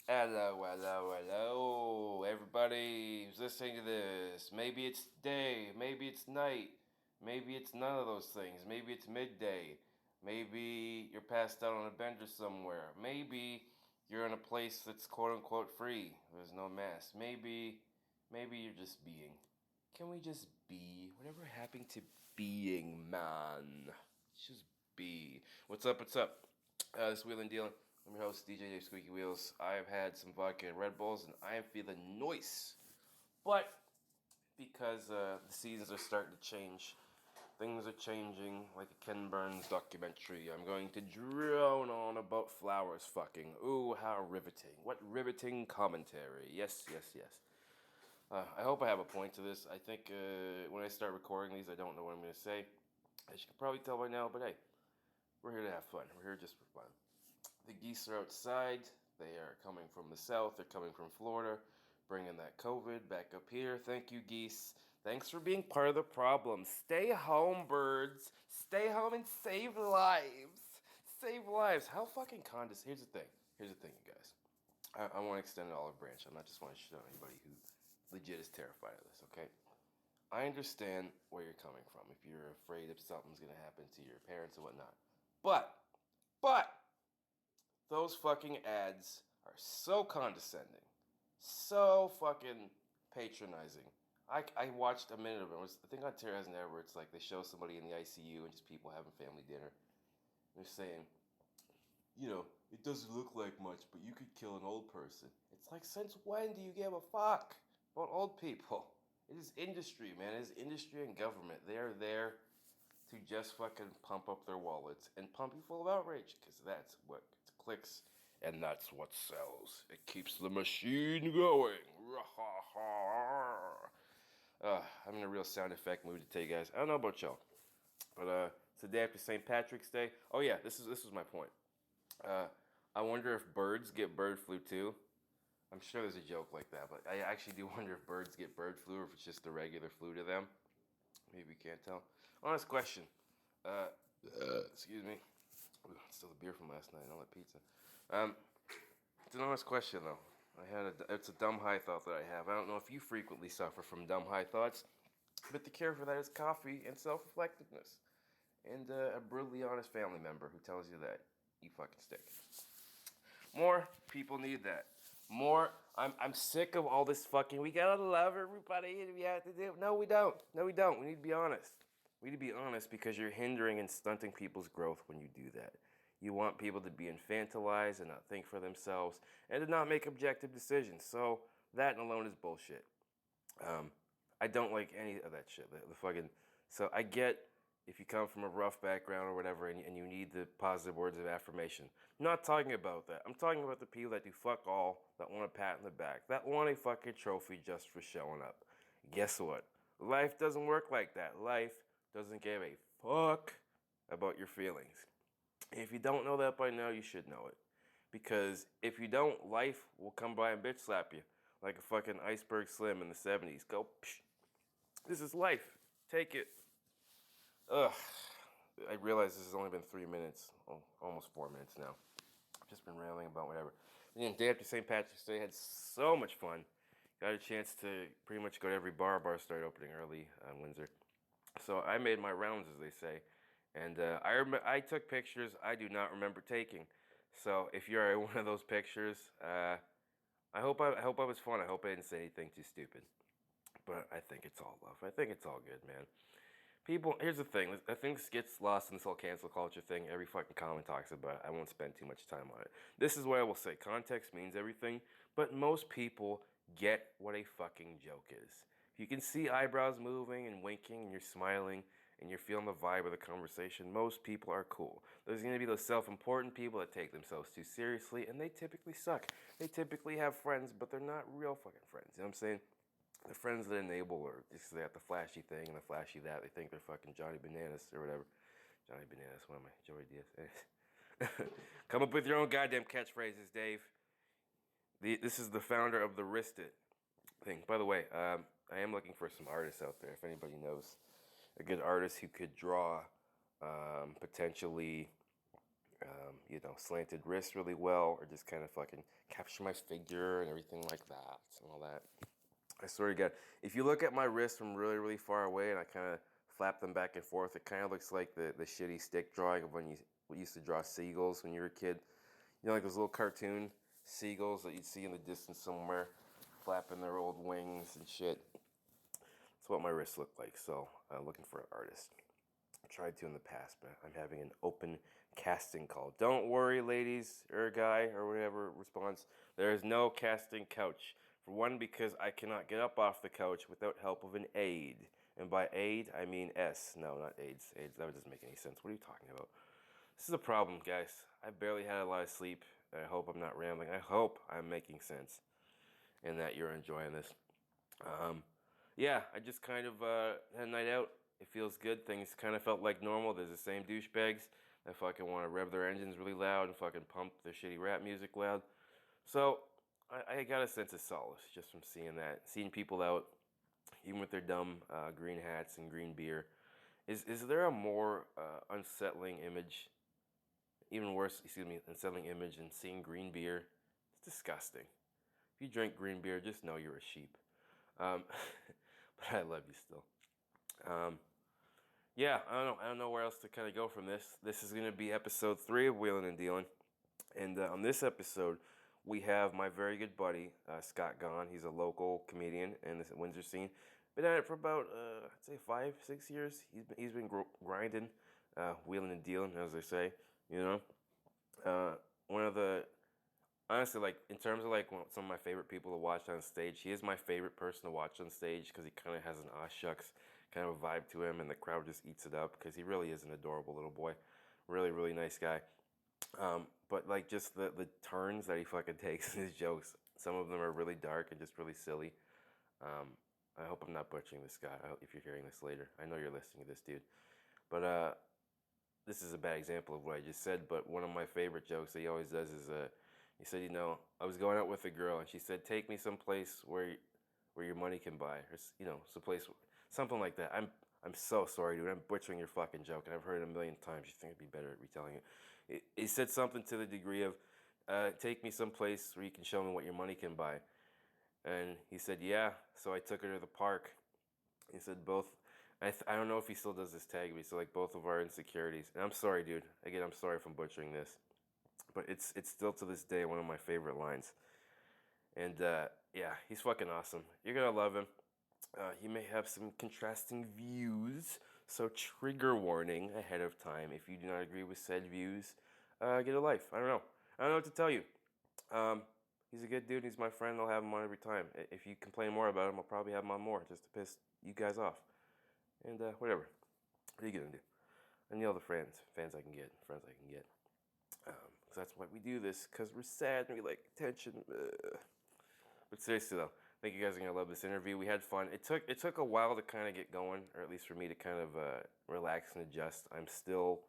Hello, hello, hello, everybody who's listening to this. Maybe it's day, maybe it's night, maybe it's none of those things. Maybe it's midday, maybe you're passed out on a bender somewhere. Maybe you're in a place that's quote unquote free. There's no mask. Maybe you're just being. Can we just be? Whatever happened to being, man? Just be. What's up? What's up? This is Wheelin Dealin. I'm your host, DJ Dave Squeaky Wheels. I have had some vodka and Red Bulls, and I am feeling nice. But because the seasons are starting to change, things are changing like a Ken Burns documentary. I'm going to drone on about flowers fucking. Ooh, how riveting. What riveting commentary. Yes, yes, yes. I hope I have a point to this. I think when I start recording these, I don't know what I'm going to say. As you can probably tell by now, but hey, we're here to have fun. We're here just for fun. The geese are outside. They are coming from the south. They're coming from Florida, bringing that COVID back up here. Thank you, geese. Thanks for being part of the problem. Stay home, birds. Stay home and save lives. Save lives. How fucking condescending. Here's the thing. Here's the thing, you guys. I want to extend an olive branch. I'm not just want to shit on anybody who legit is terrified of this, okay? I understand where you're coming from if you're afraid if something's going to happen to your parents or whatnot. But, those fucking ads are so condescending, so fucking patronizing. I watched a minute of it. I think on Terror Has Never, it's like they show somebody in the ICU and just people having family dinner. They're saying, it doesn't look like much, but you could kill an old person. It's like, since when do you give a fuck about old people? It is industry, man. It is industry and government. They are there to just fucking pump up their wallets and pump you full of outrage, because that's what clicks and that's what sells. It keeps the machine going. I'm in a real sound effect mood today, guys. I don't know about y'all, but it's the day after St. Patrick's Day. Oh yeah, this is my point. Uh, I wonder if birds get bird flu too. I'm sure there's a joke like that, but I actually do wonder if birds get bird flu or if it's just the regular flu to them. Maybe you can't tell. Honest question. Excuse me. Ooh, it's still the beer from last night and all that pizza. Um, it's an honest question though. It's a dumb high thought that I have. I don't know if you frequently suffer from dumb high thoughts, but the cure for that is coffee and self-reflectiveness, and a brutally honest family member who tells you that you fucking stink. More people need that. More. I'm sick of all this fucking. We gotta love everybody, and we have to do. No, we don't. No, we don't. We need to be honest. We need to be honest because you're hindering and stunting people's growth when you do that. You want people to be infantilized and not think for themselves and to not make objective decisions. So that alone is bullshit. Um, I don't like any of that shit. The fucking. So I get if you come from a rough background or whatever and you need the positive words of affirmation. I'm not talking about that. I'm talking about the people that do fuck all, that want a pat in the back, that want a fucking trophy just for showing up. Guess what? Life doesn't work like that. Life doesn't give a fuck about your feelings. If you don't know that by now, you should know it. Because if you don't, life will come by and bitch slap you like a fucking iceberg slim in the 70s. Go, psh. This is life. Take it. Ugh. I realize this has only been 3 minutes, almost 4 minutes now. I've just been railing about whatever. And day after St. Patrick's Day, had so much fun. Got a chance to pretty much go to every bar. Bars started opening early in Windsor. So I made my rounds, as they say. And I took pictures I do not remember taking. So if you're one of those pictures, I hope I was fun. I hope I didn't say anything too stupid. But I think it's all love. I think it's all good, man. People, here's the thing. I think this gets lost in this whole cancel culture thing. Every fucking comment talks about it. I won't spend too much time on it. This is what I will say. Context means everything, but most people get what a fucking joke is. If you can see eyebrows moving and winking and you're smiling and you're feeling the vibe of the conversation, most people are cool. There's going to be those self-important people that take themselves too seriously, and they typically suck. They typically have friends, but they're not real fucking friends. You know what I'm saying? The friends that enable or just they have the flashy thing and the flashy that. They think they're fucking Johnny Bananas or whatever. Johnny Bananas, one of my Joey Diaz. Come up with your own goddamn catchphrases, Dave. This is the founder of the Wrist It thing. By the way, I am looking for some artists out there. If anybody knows a good artist who could draw potentially Slanted wrist really well, or just kind of fucking capture my figure and everything like that and all that. I swear to God, if you look at my wrist from really, really far away and I kind of flap them back and forth, it kind of looks like the shitty stick drawing of when you used to draw seagulls when you were a kid. Like those little cartoon seagulls that you'd see in the distance somewhere, flapping their old wings and shit. That's what my wrists look like, so looking for an artist. I tried to in the past, but I'm having an open casting call. Don't worry, ladies, or guy, or whatever response. There is no casting couch. For one, because I cannot get up off the couch without help of an aid. And by aid, I mean S. No, not AIDS. AIDS, that doesn't make any sense. What are you talking about? This is a problem, guys. I barely had a lot of sleep. I hope I'm not rambling. I hope I'm making sense and that you're enjoying this. Yeah, I just kind of had a night out. It feels good. Things kind of felt like normal. There's the same douchebags that fucking want to rev their engines really loud and fucking pump their shitty rap music loud. So I got a sense of solace just from seeing that. Seeing people out, even with their dumb green hats and green beer. Is there a more unsettling image, even worse, unsettling image than seeing green beer? It's disgusting. If you drink green beer, just know you're a sheep. But I love you still. Yeah, I don't know where else to kind of go from this. This is going to be episode 3 of Wheelin and Dealin. And on this episode, we have my very good buddy, Scott Gaughan. He's a local comedian in the Windsor scene. Been at it for about, I'd say 5-6 years. He's been grinding, wheeling and dealing, as they say, One of the, honestly, like, in terms of, like, some of my favorite people to watch on stage, he is my favorite person to watch on stage because he kind of has an aw shucks kind of a vibe to him, and the crowd just eats it up because he really is an adorable little boy. Really, really nice guy. But like just the turns that he fucking takes in his jokes, some of them are really dark and just really silly. I hope I'm not butchering this guy. If you're hearing this later, I know you're listening to this dude. But this is a bad example of what I just said. But one of my favorite jokes that he always does is he said, I was going out with a girl and she said, take me someplace where your money can buy, or someplace, something like that. I'm so sorry, dude. I'm butchering your fucking joke, and I've heard it a million times. You think I'd be better at retelling it? He said something to the degree of, take me someplace where you can show me what your money can buy. And he said, yeah. So I took her to the park. He said both. I don't know if he still does this tag, but he said like both of our insecurities. And I'm sorry, dude. Again, I'm sorry if I'm butchering this, but it's still to this day one of my favorite lines. And yeah, he's fucking awesome. You're gonna love him. He may have some contrasting views, so trigger warning ahead of time. If you do not agree with said views, get a life. I don't know what to tell you. He's a good dude. He's my friend. I'll have him on every time. If you complain more about him, I'll probably have him on more just to piss you guys off. And whatever. What are you gonna do? And the other friends I can get, friends I can get. Because that's why we do this. Because we're sad and we like attention. But seriously though, I think you guys are gonna love this interview. We had fun. It took a while to kind of get going, or at least for me to kind of relax and adjust. I'm still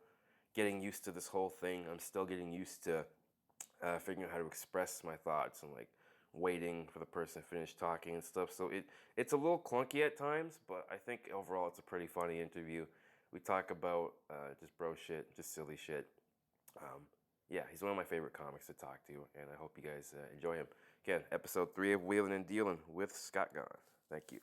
getting used to this whole thing. I'm still getting used to figuring out how to express my thoughts and like waiting for the person to finish talking and stuff. So it's a little clunky at times, but I think overall it's a pretty funny interview. We talk about just bro shit, just silly shit. Yeah, he's one of my favorite comics to talk to, and I hope you guys enjoy him. Again, episode 3 of Wheelin' and Dealin' with Scott Gaughan. Thank you.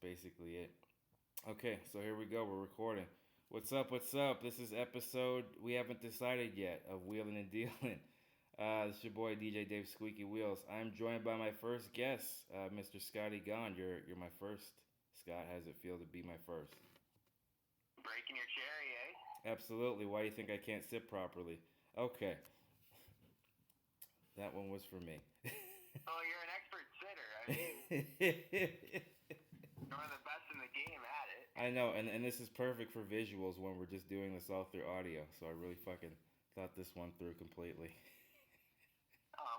Basically it. Okay, so here we go. We're recording. What's up? What's up? This is episode we haven't decided yet of Wheelin' and Dealin'. This is your boy DJ Dave Squeaky Wheels. I'm joined by my first guest, Mr. Scotty Gaughan. You're my first Scott, how does it feel to be my first? Breaking your cherry, eh? Absolutely. Why do you think I can't sit properly? Okay, that one was for me. Oh, you're an expert sitter. I mean, you're one of the best in the game at it. I know, and this is perfect for visuals when we're just doing this all through audio. So I really fucking thought this one through completely.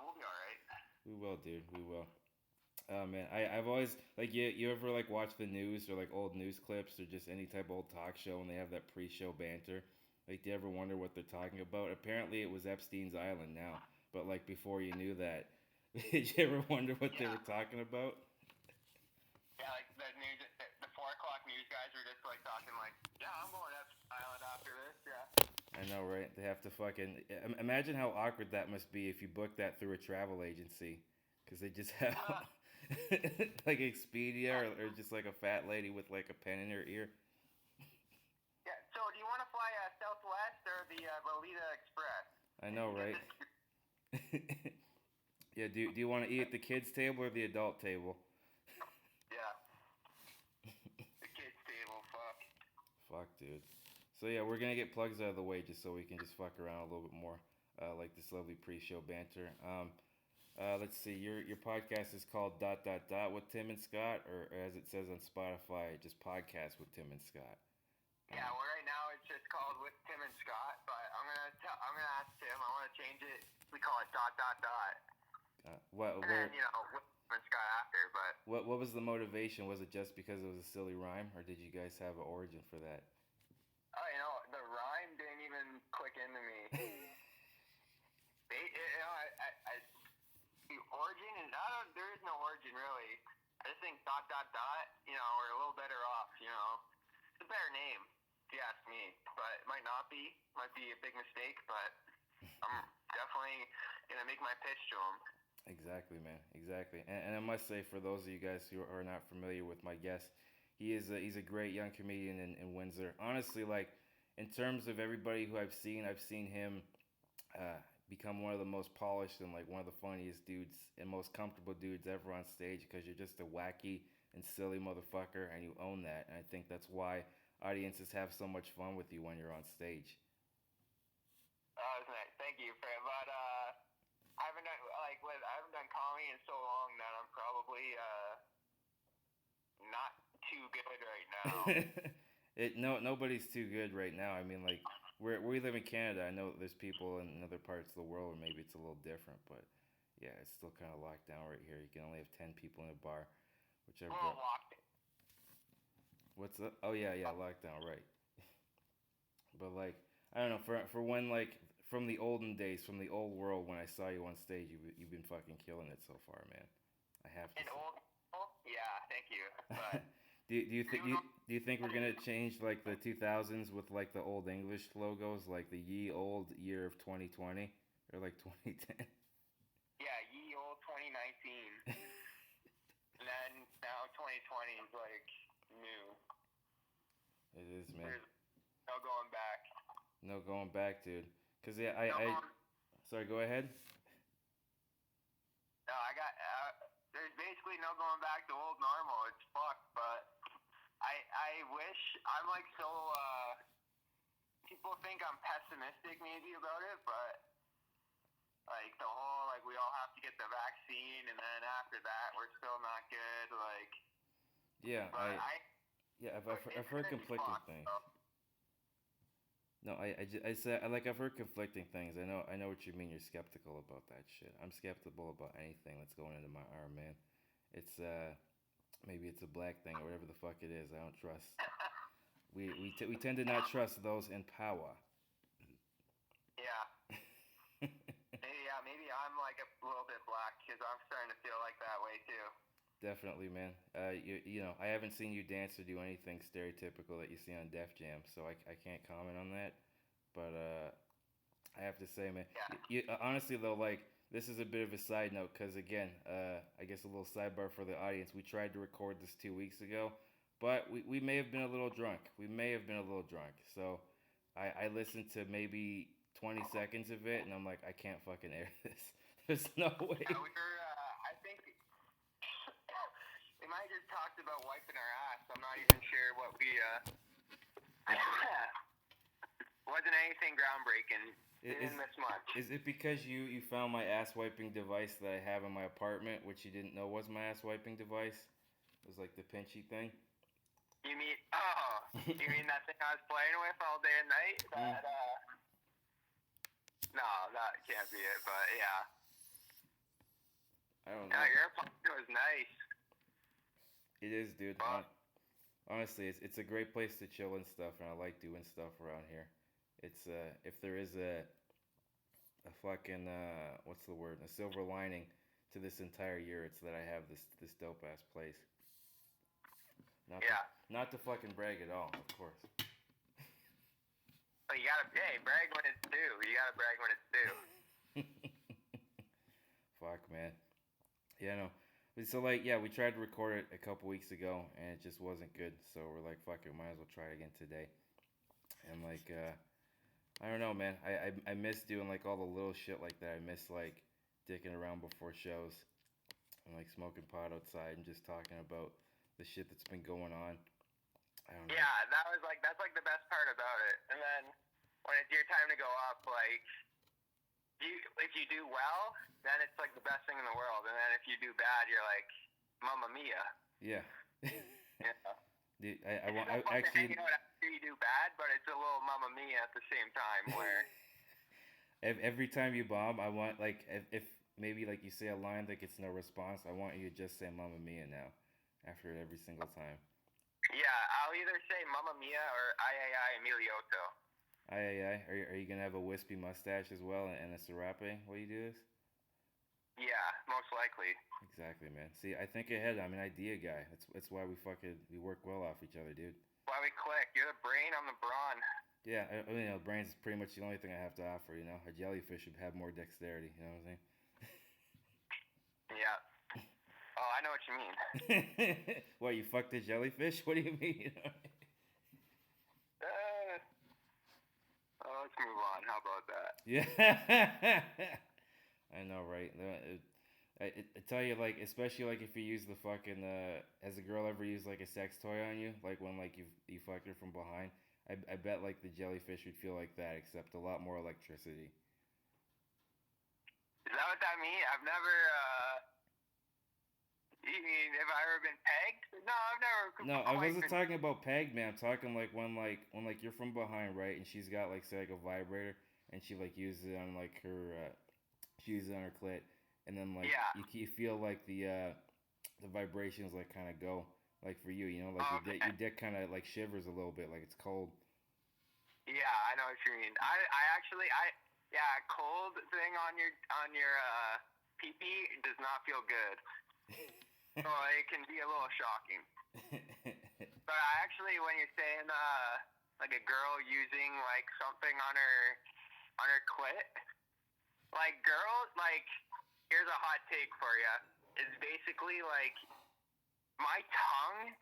We'll be all right. We will, dude. We will. Oh man, I've always like you ever like watch the news or like old news clips or just any type of old talk show and they have that pre-show banter. Like, do you ever wonder what they're talking about? Apparently, it was Epstein's Island now, but like before you knew that, did you ever wonder what they Yeah. were talking about? Yeah, like the 4 o'clock news guys were just like talking like, yeah, I'm going to Island after this. Yeah. I know, right? They have to fucking imagine how awkward that must be if you book that through a travel agency, because they just have like Expedia or just like a fat lady with like a pen in her ear. Yeah. So, do you want to fly Southwest or the Lolita Express? I know, right? Yeah. Do you want to eat at the kids' table or the adult table? Yeah. The kids' table. Fuck. Fuck, dude. So yeah, we're gonna get plugs out of the way just so we can just fuck around a little bit more, like this lovely pre-show banter. Let's see. Your podcast is called dot dot dot with Tim and Scott, or as it says on Spotify, just podcast with Tim and Scott. Yeah, well, right now it's just called with Tim and Scott, but I'm gonna ask Tim. I want to change it. We call it dot dot dot, What and where then with Tim and Scott after. But what was the motivation? Was it just because it was a silly rhyme, or did you guys have an origin for that? the rhyme didn't even click into me. The origin is there is no origin really. I just think dot dot dot. We're a little better off. It's a better name, if you ask me. But it might not be. Might be a big mistake. But I'm definitely gonna make my pitch to him. Exactly, man. Exactly. And I must say, for those of you guys who are not familiar with my guest, he's a great young comedian in Windsor. Honestly, like in terms of everybody who I've seen him become one of the most polished and like one of the funniest dudes and most comfortable dudes ever on stage because you're just a wacky and silly motherfucker and you own that. And I think that's why audiences have so much fun with you when you're on stage. That's nice. Thank you, Fred. But I haven't done comedy in so long that I'm probably not too good right now. Nobody's too good right now. I mean, like we live in Canada. I know there's people in other parts of the world where maybe it's a little different, but yeah, it's still kind of locked down right here. You can only have 10 people in a bar, which I've got. What's up? Oh yeah, lockdown, right? But like, I don't know, for when like from the olden days, from the old world, when I saw you on stage, you've been fucking killing it so far, man. I have to. Yeah, thank you. But do you think we're gonna change like the 2000s with like the old English logos, like the ye old year of 2020 or like 2010? Yeah, ye old 2019. And then now 2020 is like new. It is, man. There's no going back. No going back, dude. Cause yeah, sorry, go ahead. No, there's basically no going back to old normal. It's fucked, but I wish, I'm like so, people think I'm pessimistic maybe about it, but like the whole, like we all have to get the vaccine and then after that we're still not good, like. Yeah, but I've heard conflicting things. No, I said I've heard conflicting things. I know what you mean. You're skeptical about that shit. I'm skeptical about anything that's going into my arm, man. It's maybe it's a black thing or whatever the fuck it is. I don't trust. We tend to not trust those in power. Yeah. Maybe I'm like a little bit black because I'm starting to feel like that way too. Definitely, man. You know, I haven't seen you dance or do anything stereotypical that you see on Def Jam, so I can't comment on that. But I have to say, man, honestly though, like this is a bit of a side note because again, I guess a little sidebar for the audience. We tried to record this 2 weeks ago, but we may have been a little drunk. So I listened to maybe 20 seconds of it, and I'm like, I can't fucking air this. There's no way. Yeah, I think we might have just talked about wiping our ass. I'm not even sure what we, wasn't anything groundbreaking. Didn't miss much. Is it because you found my ass wiping device that I have in my apartment, which you didn't know was my ass wiping device? It was like the pinchy thing. You mean that thing I was playing with all day and night? That no, that can't be it. But yeah. I don't know. No, your apartment was nice. It is, dude. Honestly, it's a great place to chill and stuff, and I like doing stuff around here. It's if there is a fucking what's the word? A silver lining to this entire year, it's that I have this dope ass place. Not to fucking brag at all, of course. But you gotta brag when it's due. You gotta brag when it's due. Fuck, man. Yeah, no. So like, yeah, we tried to record it a couple weeks ago, and it just wasn't good. So we're like, fuck it, might as well try it again today. And like, I don't know, man. I miss doing like all the little shit like that. I miss like dicking around before shows, and like smoking pot outside and just talking about the shit that's been going on. I don't know. Yeah, that's like the best part about it. And then when it's your time to go up, like if you do well, then it's like the best thing in the world. And then if you do bad, you're like, Mamma Mia. Yeah. Yeah. Dude, I actually hang out after you do bad, but it's a little Mamma Mia at the same time. Where every time you bomb, I want like if maybe like you say a line that gets no response, I want you to just say Mamma Mia now, after it every single time. Yeah, I'll either say Mamma Mia or Ay Emilioto. Ay. Are you gonna have a wispy mustache as well and a serape while you do this? Yeah, most likely. Exactly, man. See, I think ahead. I'm an idea guy. That's why we work well off each other, dude. Why we click? You're the brain, I'm the brawn. Yeah, brains is pretty much the only thing I have to offer. You know, a jellyfish should have more dexterity. You know what I'm saying? Yeah. Oh, I know what you mean. What, you fucked a jellyfish? What do you mean? Let's move on. How about that? Yeah. I know, right? I tell you, like, especially like if you use the fucking has a girl ever used like a sex toy on you, like when like you fucked her from behind? I bet like the jellyfish would feel like that, except a lot more electricity. Is that what that means? I've never you mean have I ever been pegged? No, I've never. No, I wasn't talking about pegged, man. I'm talking like when you're from behind, right? And she's got like say like a vibrator, and she like uses it on like her she uses it on her clit, and then like you feel like the vibrations like kind of go like for you, you know, like your dick kind of like shivers a little bit, like it's cold. Yeah, I know what you mean. I actually cold thing on your pee pee does not feel good. So it can be a little shocking. But I actually, when you're saying like a girl using like something on her clit, like girls, like here's a hot take for you. It's basically like my tongue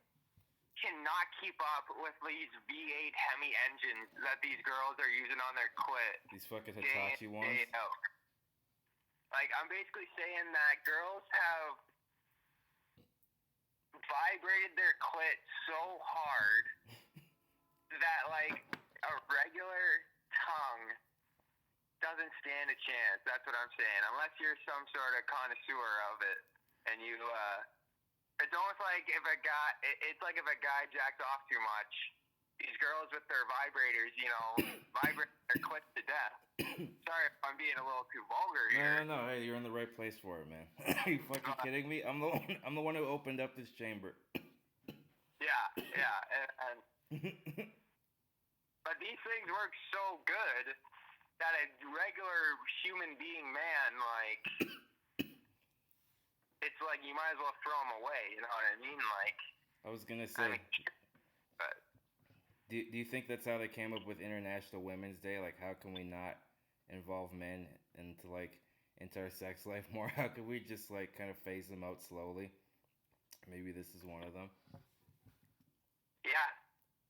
cannot keep up with these V8 Hemi engines that these girls are using on their clit. These fucking Hitachi ones. Like I'm basically saying that girls have vibrated their clit so hard that like a regular tongue doesn't stand a chance. That's what I'm saying. Unless you're some sort of connoisseur of it, and you, it's almost like it's like if a guy jacked off too much. These girls with their vibrators, you know, vibrate their clits to death. Sorry if I'm being a little too vulgar here. No. Hey, you're in the right place for it, man. Are you fucking kidding me? I'm the one who opened up this chamber. Yeah, and but these things work so good that a regular human being man, like, it's like you might as well throw them away. You know what I mean? Like, I was gonna say. But do you think that's how they came up with International Women's Day? Like, how can we not involve men into our sex life more? How could we just like kind of phase them out slowly? Maybe this is one of them. Yeah,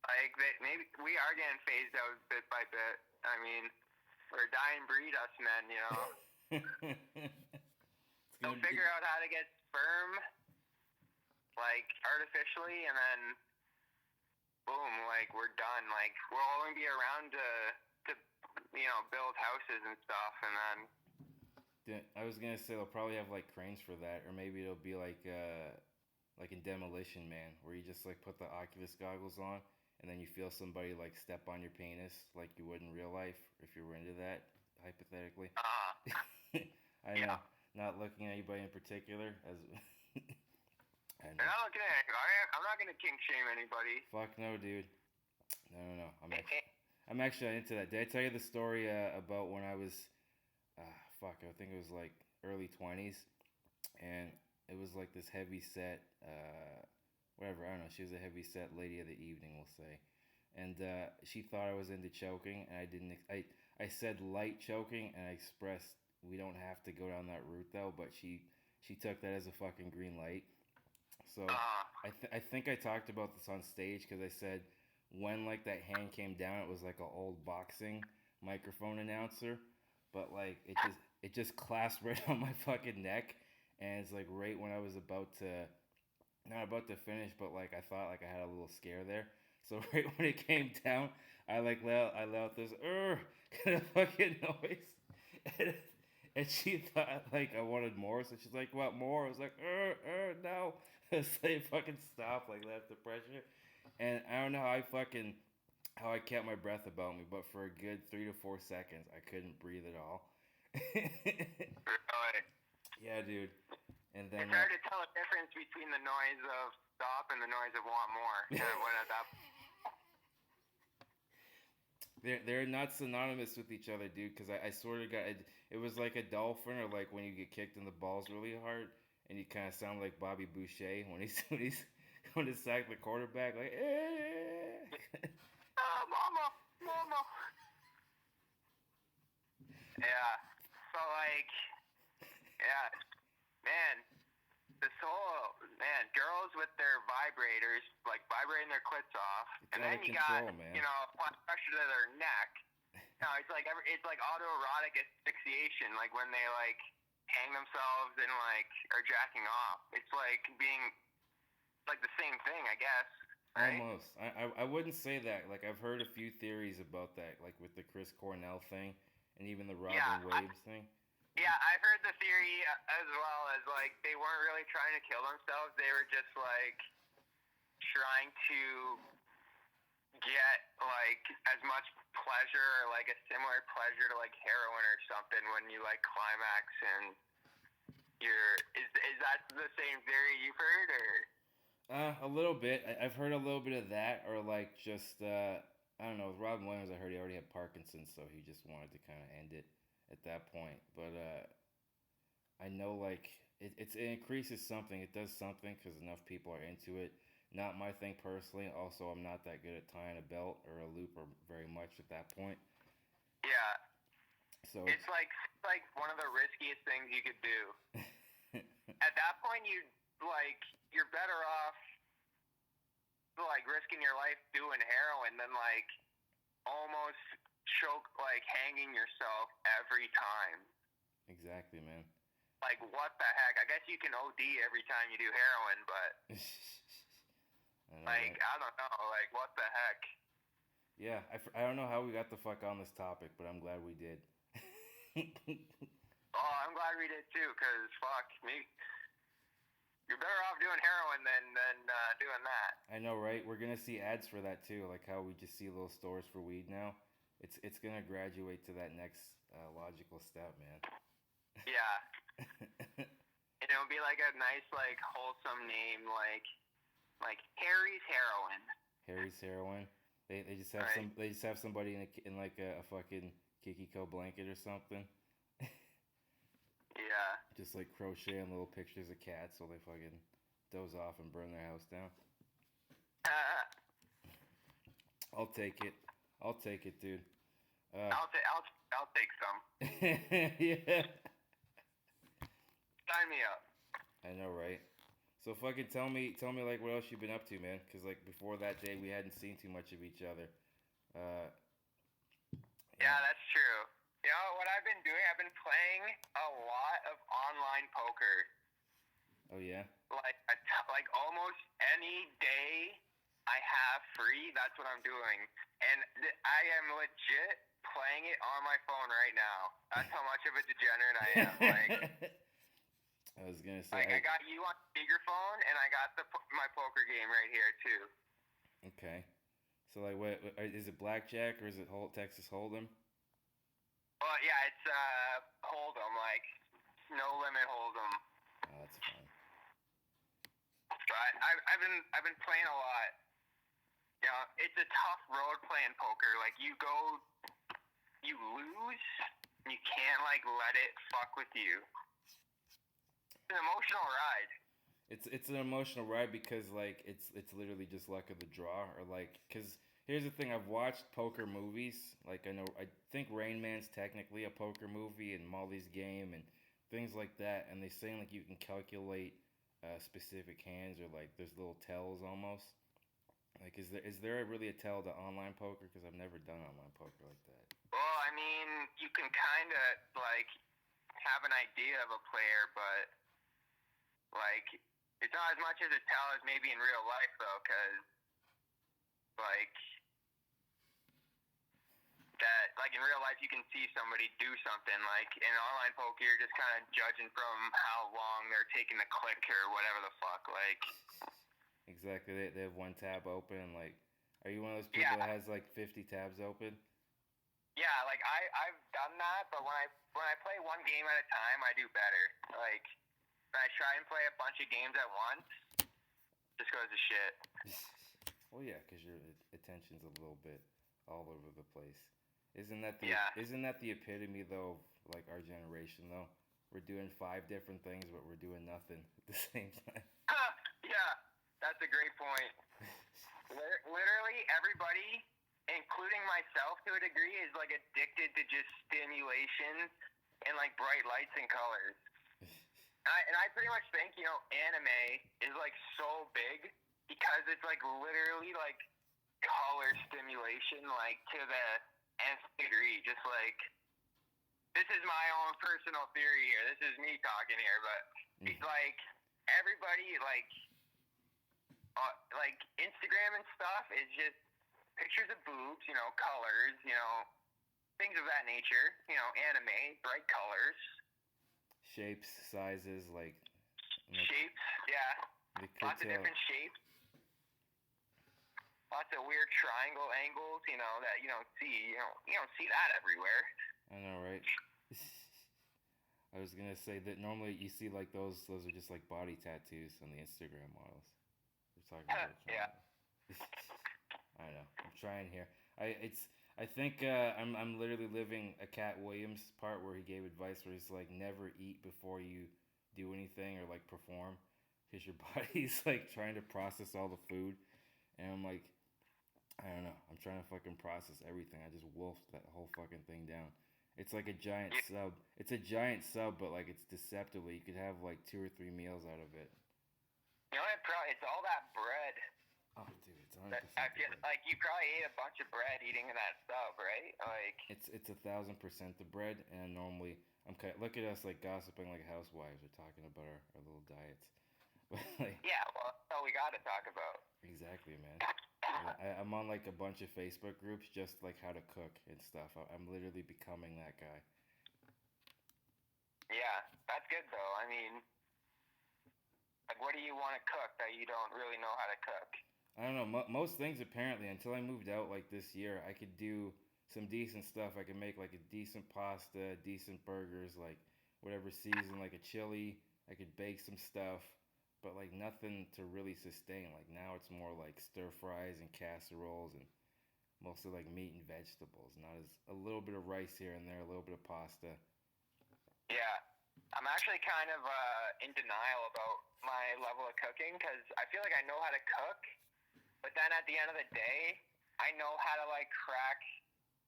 like maybe we are getting phased out bit by bit. I mean, we're a dying breed, us men. You know. Don't figure out how to get sperm. like artificially, and then boom, like we're done. Like we'll only be around to build houses and stuff, and then I was gonna say they'll probably have like cranes for that, or maybe it'll be like in Demolition Man, where you just like put the Oculus goggles on, and then you feel somebody like step on your penis, like you would in real life, if you were into that, hypothetically. I know, yeah. not looking at anybody in particular, as I I'm know. not looking at. I'm not gonna kink shame anybody. Fuck no, dude. No. I'm actually into that. Did I tell you the story about when I was, fuck, I think it was like early 20s, and it was like this heavy set, whatever, I don't know, she was a heavy set lady of the evening, we'll say. And she thought I was into choking, and I didn't, I said light choking, and I expressed we don't have to go down that route though, but she took that as a fucking green light. So I think I talked about this on stage because I said when like that hand came down, it was like an old boxing microphone announcer, but like it just clasped right on my fucking neck, and it's like right when I was about to not about to finish, but like I thought like I had a little scare there. So right when it came down, I let out this kind of fucking noise, and, and she thought like I wanted more, so she's like, "What more?" I was like, no." It's like fucking stop, like that's the pressure. And I don't know how I kept my breath about me, but for a good 3 to 4 seconds, I couldn't breathe at all. Really. Yeah, dude. And then It's hard to tell the difference between the noise of stop and the noise of want more. When at that. they're not synonymous with each other, dude. Because I sort of got it was like a dolphin, or like when you get kicked in the balls really hard, and you kind of sound like Bobby Boucher when he's when he's sacked the quarterback, like. Mama, mama. Yeah. So like, yeah, man. This whole girls with their vibrators, like vibrating their clits off, It's and out then of you control, got man. pressure to their neck. No, it's like autoerotic asphyxiation, like when they like hang themselves and like are jacking off. It's like being like the same thing, I guess. Right? Almost. I wouldn't say that. Like I've heard a few theories about that, like with the Chris Cornell thing, and even the Robin Williams thing. Yeah, I've heard the theory as well as like they weren't really trying to kill themselves. They were just like trying to get like as much pleasure or like a similar pleasure to like heroin or something when you like climax and is that the same theory you've heard or? A little bit. I've heard a little bit of that, or like just I don't know. With Robin Williams, I heard he already had Parkinson's, so he just wanted to kind of end it at that point. But I know like it increases something. It does something because enough people are into it. Not my thing personally. Also, I'm not that good at tying a belt or a loop or very much at that point. Yeah. So it's like one of the riskiest things you could do. At that point, you're better off like risking your life doing heroin than like almost hanging yourself every time. Exactly, man. Like what the heck? I guess you can OD every time you do heroin, but right? I don't know. Like what the heck? Yeah, I don't know how we got the fuck on this topic, but I'm glad we did. Oh, I'm glad we did too, cause fuck me. You're better off doing heroin than doing that. I know, right? We're gonna see ads for that too, like how we just see little stores for weed now. It's gonna graduate to that next logical step, man. Yeah. And it'll be like a nice, like wholesome name, like Harry's Heroin. Harry's Heroin. They just have they just have somebody in like a fucking Kikiko blanket or something. Yeah. Just like crocheting little pictures of cats so they fucking doze off and burn their house down. I'll take it. I'll take it, dude. I'll take some. Yeah. Sign me up. I know, right? So fucking tell me like what else you've been up to, man? Because like before that day we hadn't seen too much of each other. Yeah, that's true. You know what I've been doing? I've been playing a lot of online poker. Oh yeah. like almost any day I have free, that's what I'm doing. And I am legit playing it on my phone right now. That's how much of a degenerate I am. Like, I was gonna say. I got you on speakerphone, and I got my poker game right here too. Okay. So like, what is it? Blackjack or is it Texas Hold'em? Well, yeah, it's Hold'em, like no limit Hold'em. Oh, that's fine. But I've been playing a lot. You know, it's a tough road playing poker. Like you lose, and you can't like let it fuck with you. It's an emotional ride. It's an emotional ride because like it's literally just luck of the draw or like because here's the thing, I've watched poker movies, like I think Rain Man's technically a poker movie and Molly's Game and things like that, and they saying like you can calculate specific hands or like there's little tells almost. Like is there really a tell to online poker? Because I've never done online poker like that. Well, I mean, you can kind of like have an idea of a player, but like it's not as much as a tell as maybe in real life though, because like that, like in real life you can see somebody do something. Like in online poker, you're just kind of judging from how long they're taking the click or whatever the fuck. Like exactly, they have one tab open and like, are you one of those people that has like 50 tabs open? Yeah, like I've done that, but when I play one game at a time, I do better. Like when I try and play a bunch of games at once, just goes to shit. Well, yeah, because your attention's a little bit all over the place. Isn't that the epitome though of like our generation though? We're doing 5 different things, but we're doing nothing at the same time. Yeah, that's a great point. Literally everybody, including myself to a degree, is like addicted to just stimulation and like bright lights and colors. And I pretty much think, you know, anime is like so big because it's like literally like color stimulation, like to the nth degree. Just like, this is my own personal theory here. This is me talking here, but it's like everybody like Instagram and stuff is just pictures of boobs, you know, colors, you know, things of that nature, you know, anime, bright colors. Shapes, sizes, like shapes, yeah. Lots of different shapes. Lots of weird triangle angles, you know, that you don't see. You don't see that everywhere. I know, right? I was gonna say that normally you see like those are just like body tattoos on the Instagram models. We're talking about yeah. I don't know. I'm trying here. I think I'm literally living a Cat Williams part where he gave advice where he's like never eat before you do anything or like perform because your body's like trying to process all the food, and I'm like, I don't know. I'm trying to fucking process everything. I just wolfed that whole fucking thing down. It's like a giant sub. It's a giant sub, but like it's deceptively. You could have like 2 or 3 meals out of it. You know, it's all that bread. Oh, dude, it's 100%. Like you probably ate a bunch of bread eating that stuff, right? Like it's 1,000% the bread, and normally look at us like gossiping like housewives. We're talking about our little diets. Like, yeah, well, that's all we got to talk about. Exactly, man. I'm on like a bunch of Facebook groups just like how to cook and stuff. I'm literally becoming that guy. Yeah, that's good though. I mean, like, what do you want to cook that you don't really know how to cook? I don't know. Most things apparently, until I moved out like this year, I could do some decent stuff. I could make like a decent pasta, decent burgers, like whatever season, like a chili. I could bake some stuff, but like nothing to really sustain. Like now it's more like stir fries and casseroles and mostly like meat and vegetables. Not as a little bit of rice here and there, a little bit of pasta. Yeah, I'm actually kind of in denial about my level of cooking because I feel like I know how to cook. But then at the end of the day, I know how to like crack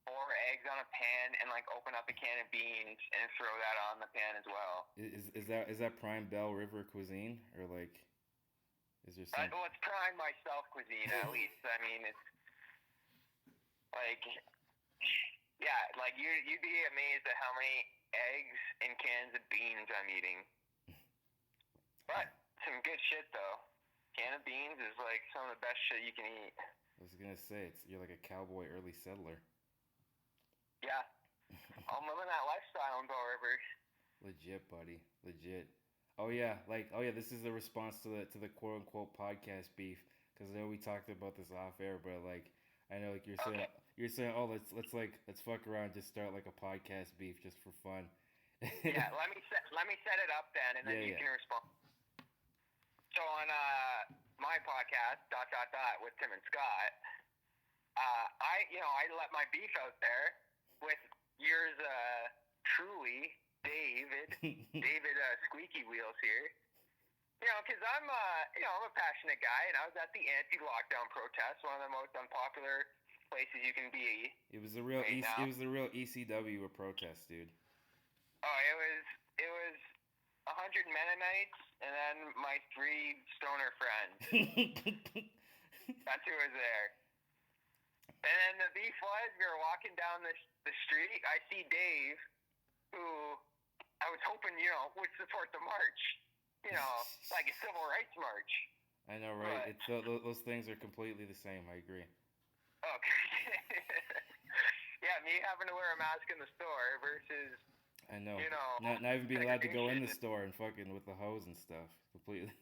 4 eggs on a pan and like open up a can of beans and throw that on the pan as well. Is that prime Bell River cuisine or like is there some? Well, it's prime myself cuisine at least. I mean, it's like yeah, like you'd be amazed at how many eggs and cans of beans I'm eating. But some good shit though. Can of beans is like some of the best shit you can eat. I was gonna say you're like a cowboy early settler. Yeah, I'm living that lifestyle in Bow River. Legit, buddy. Legit. Oh yeah, this is the response to the quote unquote podcast beef. Because I know we talked about this off air, but like I know like Okay. you're saying oh let's fuck around, just start like a podcast beef just for fun. Yeah, let me set it up then, and then you Yeah. can respond. So on my podcast with Tim and Scott, I let my beef out there with yours truly, David Squeaky Wheels here. You know, because I'm a passionate guy, and I was at the anti-lockdown protest, one of the most unpopular places you can be. It was the real right now. it was the real ECW protest, dude. Oh, it was 100 Mennonites and then my 3 stoner friends. That's who was there. And then the beef was, we were walking down the street. I see Dave, who I was hoping, would support the march. Like a civil rights march. I know, right? But, those things are completely the same. I agree. Okay. Yeah, me having to wear a mask in the store versus. I know. Not even being allowed to go in the store and fucking with the hose and stuff. Completely.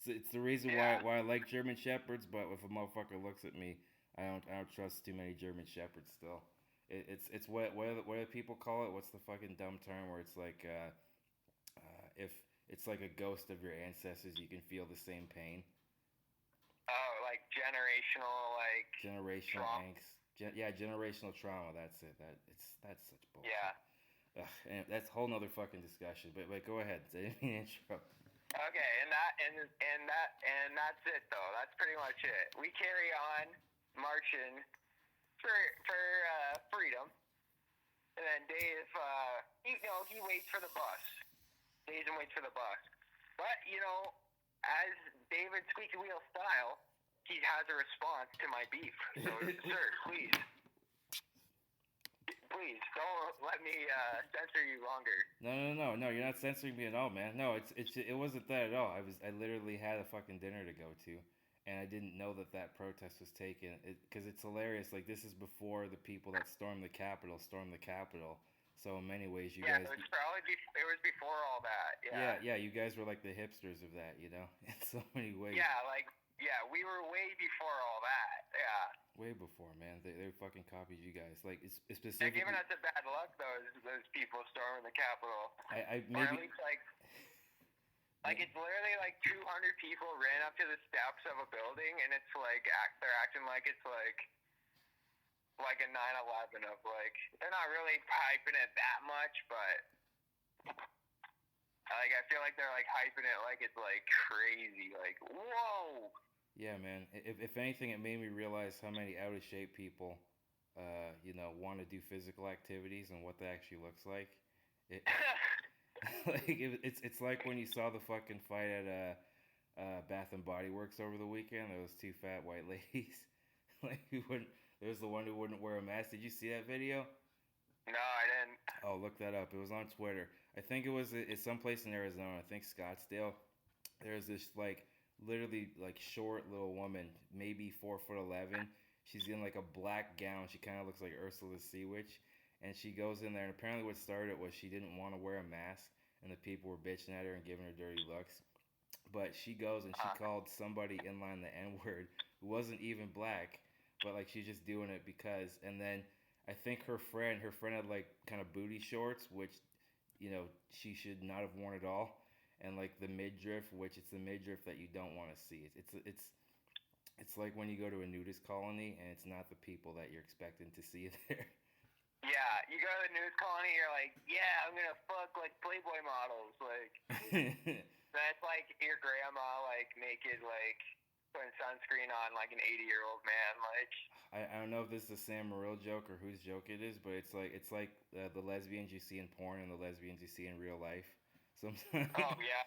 It's the reason why I like German Shepherds, but if a motherfucker looks at me, I don't trust too many German Shepherds still. It's what do people call it? What's the fucking dumb term where it's like if it's like a ghost of your ancestors, you can feel the same pain. Oh, like generational trauma. Angst. Generational trauma. That's it. That's such bullshit. Yeah. Ugh, and that's a whole nother fucking discussion. But go ahead. Say any intro. Okay, and that's it though. That's pretty much it. We carry on marching for freedom, and then Dave, he waits for the bus. Days and waits for the bus. But as David Squeaky Wheel style, he has a response to my beef. So, sir, please don't let me censor you longer. No, you're not censoring me at all, man. No, it wasn't that at all. I literally had a fucking dinner to go to, and I didn't know that protest was taken. Because it's hilarious. Like, this is before the people that stormed the Capitol. So in many ways, you guys. Yeah, it was before all that. Yeah. You guys were like the hipsters of that, in so many ways. Yeah, we were way before all that. Yeah. Way before, man. They fucking copied you guys. Like, it's specifically. They're giving us a bad luck, those people storming the Capitol. Or at least, like it's literally like 200 people ran up to the steps of a building, and it's like they're acting like it's like a 9/11 of like they're not really hyping it that much, but I feel like they're like hyping it like it's like crazy, like whoa. Yeah, man. If anything, it made me realize how many out of shape people, want to do physical activities and what that actually looks like. It's like when you saw the fucking fight at Bath and Body Works over the weekend. Those 2 fat white ladies, there's the one who wouldn't wear a mask. Did you see that video? No, I didn't. Oh, look that up. It was on Twitter. I think it's someplace in Arizona. I think Scottsdale. There's this literally short little woman, maybe 4'11". She's in like a black gown. She kind of looks like Ursula the Sea Witch, and she goes in there. And apparently, what started it was she didn't want to wear a mask, and the people were bitching at her and giving her dirty looks. But she goes and she called somebody in line the N-word who wasn't even black, but she's just doing it because. And then I think her friend had like kind of booty shorts, which she should not have worn at all. And the midriff, which it's the midriff that you don't want to see. It's like when you go to a nudist colony and it's not the people that you're expecting to see there. Yeah, you go to the nudist colony, you're like, yeah, I'm gonna fuck like Playboy models, like. That's like your grandma naked, putting sunscreen on like an 80-year-old man, like. I don't know if this is a Sam Morril joke or whose joke it is, but it's like the lesbians you see in porn and the lesbians you see in real life. Sometimes. Oh yeah.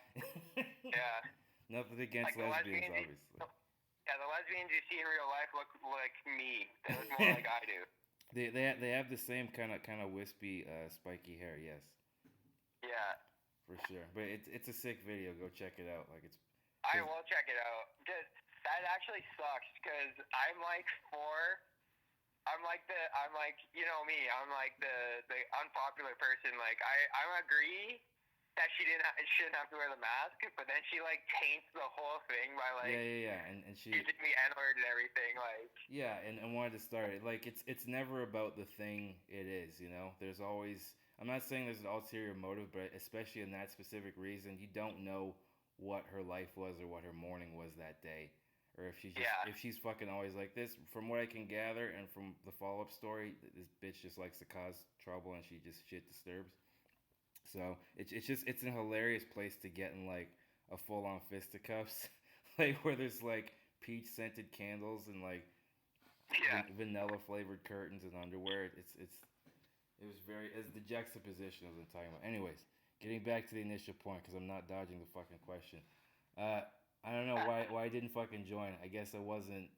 Yeah. Nothing against lesbians, obviously. Yeah, the lesbians you see in real life look like me. They look more like I do. They have the same kind of wispy, spiky hair. Yes. Yeah. For sure, but it's a sick video. Go check it out. I will check it out. That actually sucks because I'm like you know me. I'm like the unpopular person. Like I agree that shouldn't have to wear the mask, but then she like taints the whole thing by like Yeah. And she using the N-word and everything. Like and wanted to start it. Like it's never about the thing it is. You know, there's always. I'm not saying there's an ulterior motive, but especially in that specific reason, you don't know what her life was or what her morning was that day, or if she's fucking always like this. From what I can gather, and from the follow up story, this bitch just likes to cause trouble and she just shit disturbs. So it's a hilarious place to get in like a full on fisticuffs, like where there's like peach scented candles and like yeah. vanilla flavored curtains and underwear. It was very as the juxtaposition of the talking about. Anyways, getting back to the initial point because I'm not dodging the fucking question. I don't know why I didn't fucking join. I guess I wasn't.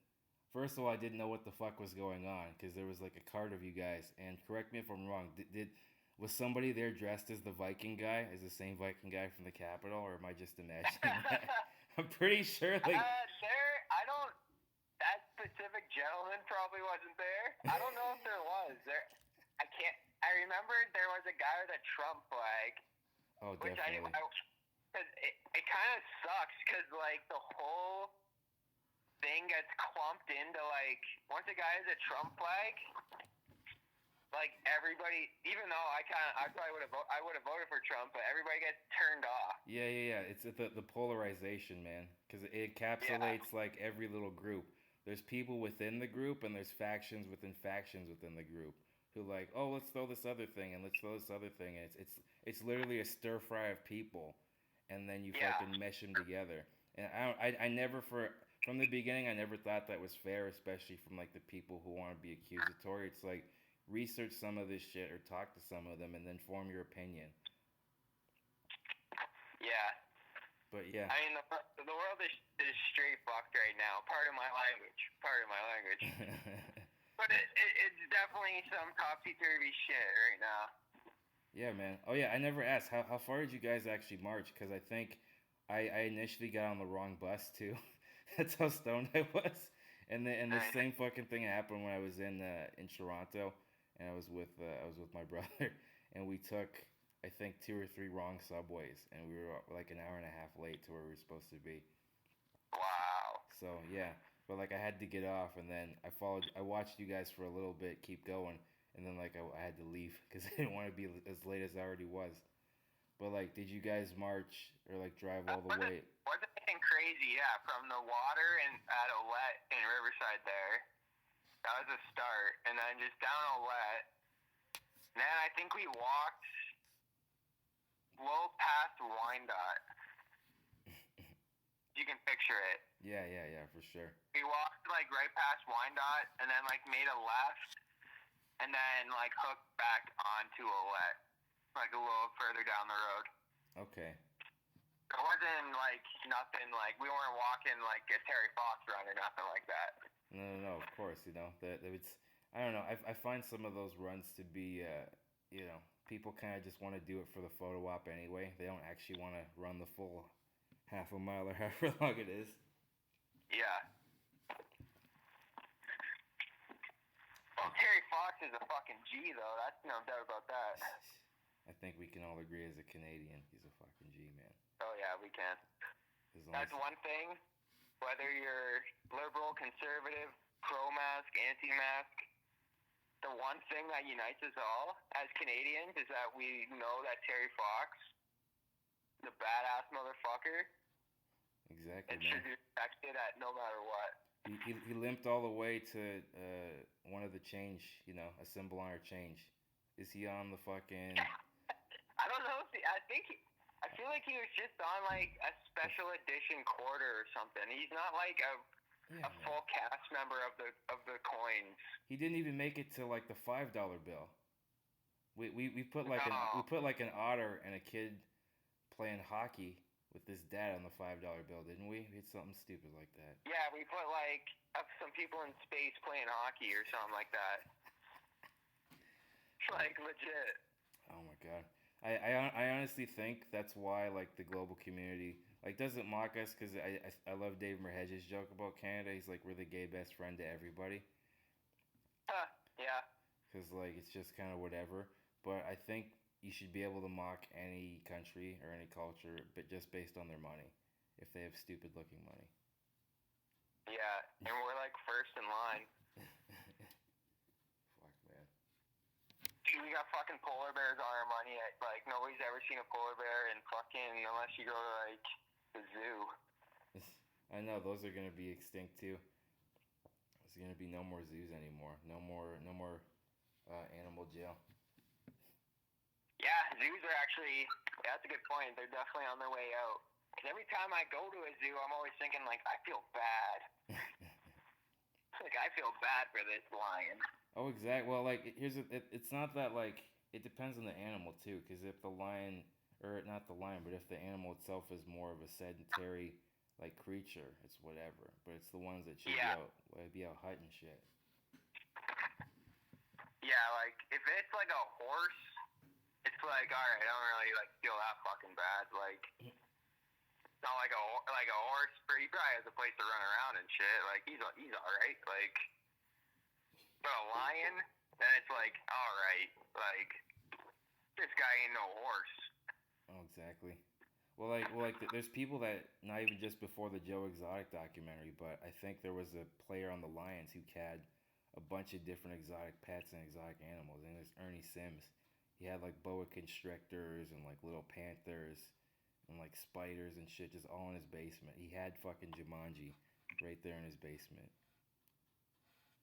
First of all, I didn't know what the fuck was going on because there was like a card of you guys. And correct me if I'm wrong. Did was somebody there dressed as the Viking guy, as the same Viking guy from the capital, or am I just imagining that? I'm pretty sure like I don't. That specific gentleman probably wasn't there. I don't know if there was there. I can't. I remember there was a guy with a Trump flag, oh which definitely. Cause it kind of sucks because like the whole thing gets clumped into like once a guy has a Trump flag, like everybody, even though I probably would have voted for Trump, but everybody gets turned off. Yeah. It's the polarization, man, because it encapsulates like every little group. There's people within the group, and there's factions within the group who like, oh, let's throw this other thing, and let's throw this other thing, and it's literally a stir fry of people, and then you fucking mesh them together. And I never from the beginning I never thought that was fair, especially from like the people who want to be accusatory. It's like research some of this shit or talk to some of them and then form your opinion. Yeah. But yeah. I mean, the world is straight fucked right now. Part of my language. But it's definitely some topsy-turvy shit right now. Yeah, man. Oh yeah, I never asked how far did you guys actually march? Because I think I initially got on the wrong bus too. That's how stoned I was. And the same fucking thing happened when I was in Toronto, and I was with my brother, and we took I think 2 or 3 wrong subways, and we were like an hour and a half late to where we were supposed to be. Wow. So yeah, but like I had to get off, and then I watched you guys for a little bit, keep going, and then like I had to leave because I didn't want to be as late as I already was. But like, did you guys march or like drive all the way? Wasn't anything crazy, yeah. From the water and at Olette in Riverside there, that was a start, and then just down Olette. And then I think we walked low past Wyandotte. You can picture it. Yeah, for sure. We walked like right past Wyandotte, and then like made a left, and then like hooked back onto Olette, like a little further down the road. Okay. It wasn't like nothing like we weren't walking like a Terry Fox run or nothing like that. No. Of course, you know that it's. I don't know. I find some of those runs to be, people kind of just want to do it for the photo op anyway. They don't actually want to run the full half a mile or however long it is. Yeah. Well, Terry Fox is a fucking G though. That's no doubt about that. I think we can all agree as a Canadian, he's a fucking G, man. Oh yeah, we can. That's one thing. Whether you're liberal, conservative, pro-mask, anti-mask, the one thing that unites us all as Canadians is that we know that Terry Fox, the badass motherfucker, exactly, and should be respected at no matter what. He limped all the way to one of the change, a symbol on our change. Is he on the fucking? I don't know. I feel like he was just on like a special edition quarter or something. He's not like a full cast member of the coins. He didn't even make it to like the $5 bill. We put like an otter and a kid playing hockey with his dad on the $5 bill, didn't we? We had something stupid like that. Yeah, we put like some people in space playing hockey or something like that. Like legit. Oh my god. I honestly think that's why like the global community like doesn't mock us because I love Dave Merhedge's joke about Canada. He's like we're the gay best friend to everybody Huh. Yeah. because like it's just kind of whatever. But I think you should be able to mock any country or any culture, but just based on their money, if they have stupid looking money. Yeah. And we're like first in line. Fuck man. Dude, we got fucking polar bears on our money. Like nobody's ever seen a polar bear in fucking unless you go to like the zoo. I know those are gonna be extinct too. There's gonna be no more zoos anymore. No more animal jail. Yeah, zoos are actually. Yeah, that's a good point. They're definitely on their way out. Because every time I go to a zoo, I'm always thinking like I feel bad. Like I feel bad for this lion. Oh, exactly. Well, like it's not that like it depends on the animal too. Because if the lion, or not the lion, but if the animal itself is more of a sedentary like creature, it's whatever. But it's the ones that should Yeah. be out hunting shit. Yeah, like if it's like a horse, it's like all right. I don't really like feel that fucking bad. Like it's not like a horse. He probably has a place to run around and shit. Like he's all right. Like but a lion, then it's like all right. Like this guy ain't no horse. Oh, exactly. There's people that not even just before the Joe Exotic documentary, but I think there was a player on the Lions who had a bunch of different exotic pets and exotic animals. And there's Ernie Sims. He had like boa constrictors and like little panthers and like spiders and shit just all in his basement. He had fucking Jumanji right there in his basement.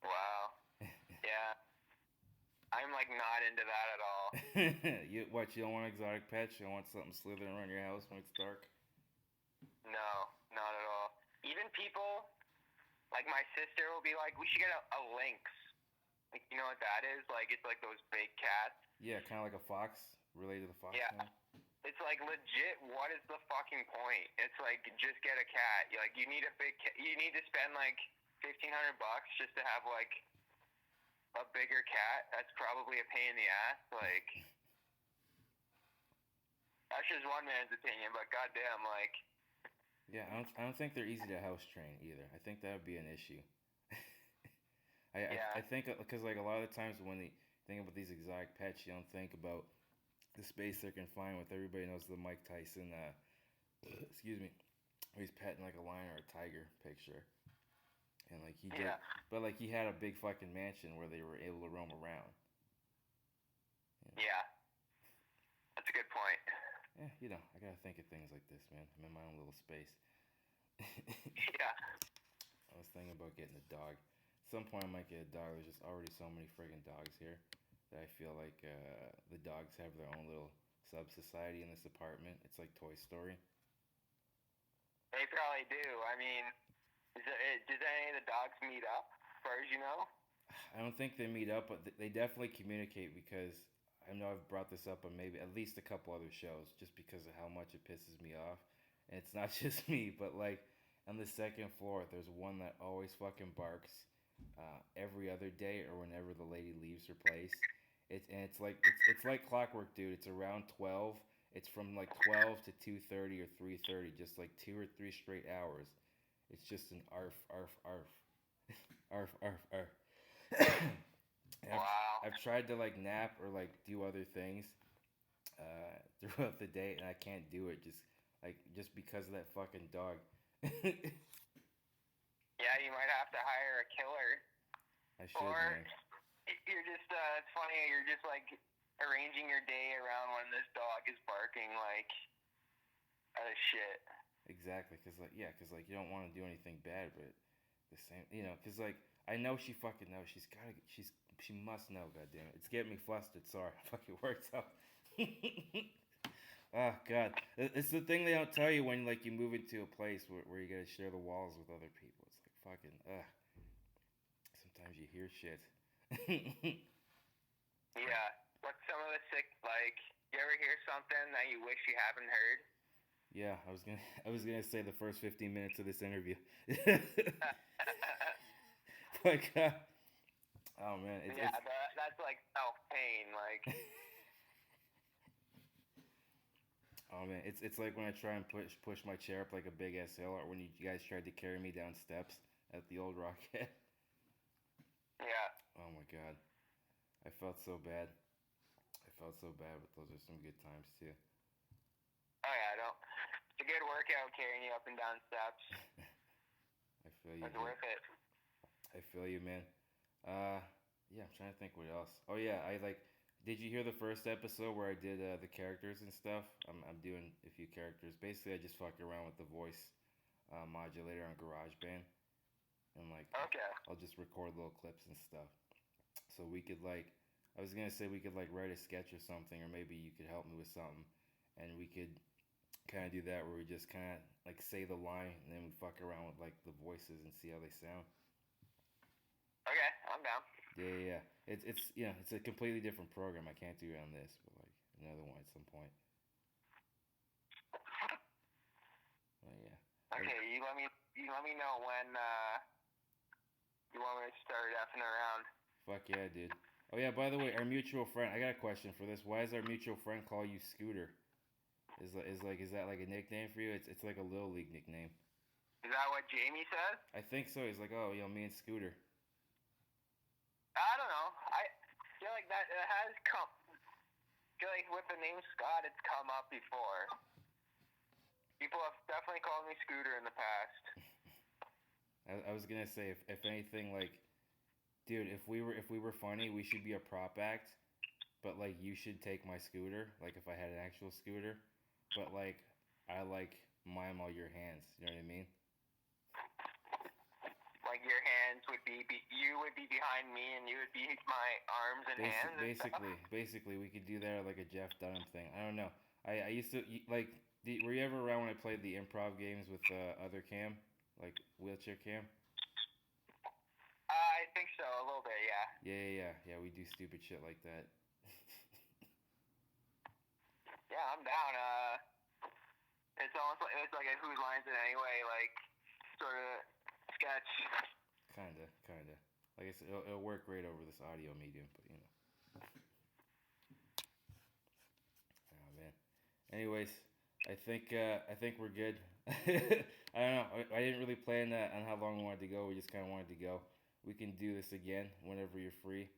Wow. Yeah. I'm like not into that at all. You don't want exotic pets? You don't want something slithering around your house when it's dark? No, not at all. Even people like my sister will be like, we should get a lynx. Like you know what that is? Like it's like those big cats. Yeah, kind of like a fox, related to the fox. Yeah. Thing. It's like legit. What is the fucking point? It's like just get a cat. Like you need a big. You need to spend like $1,500 just to have like a bigger cat. That's probably a pain in the ass. Like that's just one man's opinion, but goddamn, like. Yeah, I don't think they're easy to house train either. I think that would be an issue. I think because like a lot of the times when you think about these exotic pets, you don't think about the space they're confined with. Everybody knows the Mike Tyson, excuse me, where he's petting like a lion or a tiger picture, and like he did, but like he had a big fucking mansion where they were able to roam around. Yeah, that's a good point. Yeah, I gotta think of things like this, man. I'm in my own little space. Yeah. I was thinking about getting a dog. At some point, I might get a dog. There's just already so many friggin' dogs here that I feel like the dogs have their own little sub-society in this apartment. It's like Toy Story. They probably do. I mean, does any of the dogs meet up, as far as you know? I don't think they meet up, but they definitely communicate because I know I've brought this up on maybe at least a couple other shows just because of how much it pisses me off. And it's not just me, but like on the second floor, there's one that always fucking barks every other day or whenever the lady leaves her place. It's like clockwork, dude. It's around 12. It's from like 12 to 2:30 or 3:30, just like 2 or 3 straight hours. It's just an arf arf arf arf arf arf. Wow. I've tried to like nap or like do other things throughout the day, and I can't do it just because of that fucking dog. Yeah, you might have to hire a killer. I should, or man. you're just it's funny. You're just like arranging your day around when this dog is barking like out of shit. Exactly, cause like you don't want to do anything bad, but the same, cause like I know she fucking knows. She must know. Goddamn it, it's getting me flustered. Sorry, fucking works out. Oh god, it's the thing they don't tell you when like you move into a place where you gotta share the walls with other people. It's like fucking sometimes you hear shit. Yeah. What's some of the sick like? You ever hear something that you wish you haven't heard? Yeah, I was gonna say the first 15 minutes of this interview. Like, oh man, it's that's like self pain. Like, Oh man, it's like when I try and push my chair up like a big ass hill, or when you guys tried to carry me down steps at the old Rocket. Yeah. Oh my god, I felt so bad. I felt so bad, but those are some good times too. Oh yeah, I don't. It's a good workout carrying you up and down steps. I feel you, It's dude. worth it. I feel you, man. Uh, yeah, I'm trying to think what else. Oh yeah, I like. Did you hear the first episode where I did the characters and stuff? I'm doing a few characters. Basically, I just fuck around with the voice modulator on GarageBand, and like Okay. I'll just record little clips and stuff. So we could like, I was gonna say we could like write a sketch or something, or maybe you could help me with something, and we could kind of do that where we just kind of like say the line and then we fuck around with like the voices and see how they sound. Okay, I'm down. Yeah, yeah, yeah. It's it's a completely different program. I can't do it on this, but like another one at some point. But yeah. Okay, you let me know when you want me to start effing around. Fuck yeah, dude. Oh yeah. By the way, our mutual friend. I got a question for this. Why does our mutual friend call you Scooter? Is that like a nickname for you? It's like a little league nickname. Is that what Jamie says? I think so. He's like, oh, me and Scooter. I don't know. I feel like that it has come. I feel like with the name Scott, it's come up before. People have definitely called me Scooter in the past. I was gonna say if anything like, dude, if we were funny, we should be a prop act. But like you should take my scooter. Like if I had an actual scooter, but like I like mime all your hands. You know what I mean? Like your hands would be you would be behind me, and you would be my arms and hands and stuff. Basically, we could do that like a Jeff Dunham thing. I don't know. I used to like. Were you ever around when I played the improv games with other Cam, like wheelchair Cam? I think so, a little bit, yeah. Yeah. We do stupid shit like that. Yeah, I'm down. It's like a Whose Lines It Anyway, like sort of sketch. Kinda. Like I said, it'll work great over this audio medium, but you know. Oh man. Anyways, I think we're good. I don't know. I didn't really plan on how long we wanted to go. We just kind of wanted to go. We can do this again whenever you're free.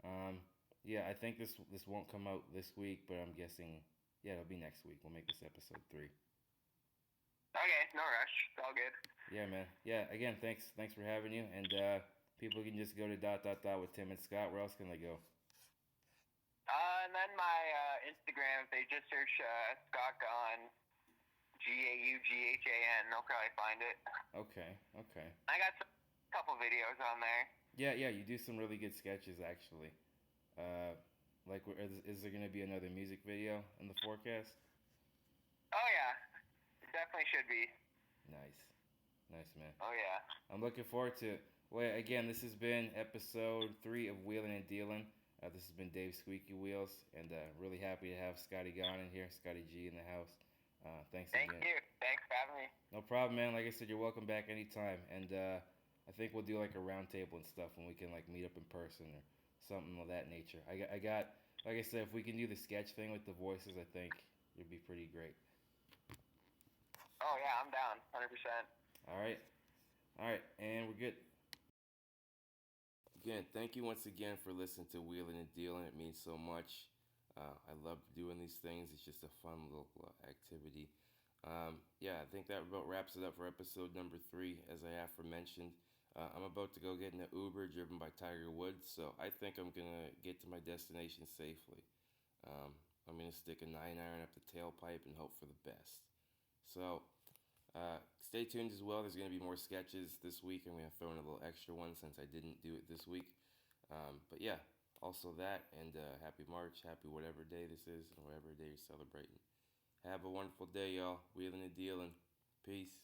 Um, yeah, I think this won't come out this week, but I'm guessing yeah, it'll be next week. We'll make this episode 3. Okay, no rush. It's all good. Yeah, man. Yeah, again, thanks for having you. And people can just go to with Tim and Scott. Where else can they go? And then my Instagram, if they just search Scott Gaughan, GAUGHAN, they'll probably find it. Okay. I got a couple videos on there. Yeah, you do some really good sketches actually. Like, is there gonna be another music video in the forecast? Oh yeah, it definitely should be. Nice, man. Oh yeah. I'm looking forward to it. Well, again, this has been episode 3 of Wheelin and Dealin. This has been Dave Squeaky Wheels, and really happy to have Scotty Gaughan in here, Scotty G in the house. Thanks Thank again. you. Thanks for having me. No problem, man. Like I said, you're welcome back anytime. And I think we'll do like a round table and stuff when we can like meet up in person or something of that nature. I got like I said, if we can do the sketch thing with the voices, I think it'd be pretty great. Oh yeah, I'm down, 100%. All right, and we're good. Again, thank you once again for listening to Wheelin' and Dealin'. It means so much. I love doing these things. It's just a fun little activity. Yeah, I think that about wraps it up for episode number 3. As I aforementioned, I'm about to go get in an Uber driven by Tiger Woods, so I think I'm gonna get to my destination safely. I'm gonna stick a 9-iron up the tailpipe and hope for the best. So, stay tuned as well. There's gonna be more sketches this week. I'm gonna throw in a little extra one since I didn't do it this week. But yeah, also that, and happy March, happy whatever day this is, and whatever day you're celebrating. Have a wonderful day, y'all. Wheelin' and Dealin'. Peace.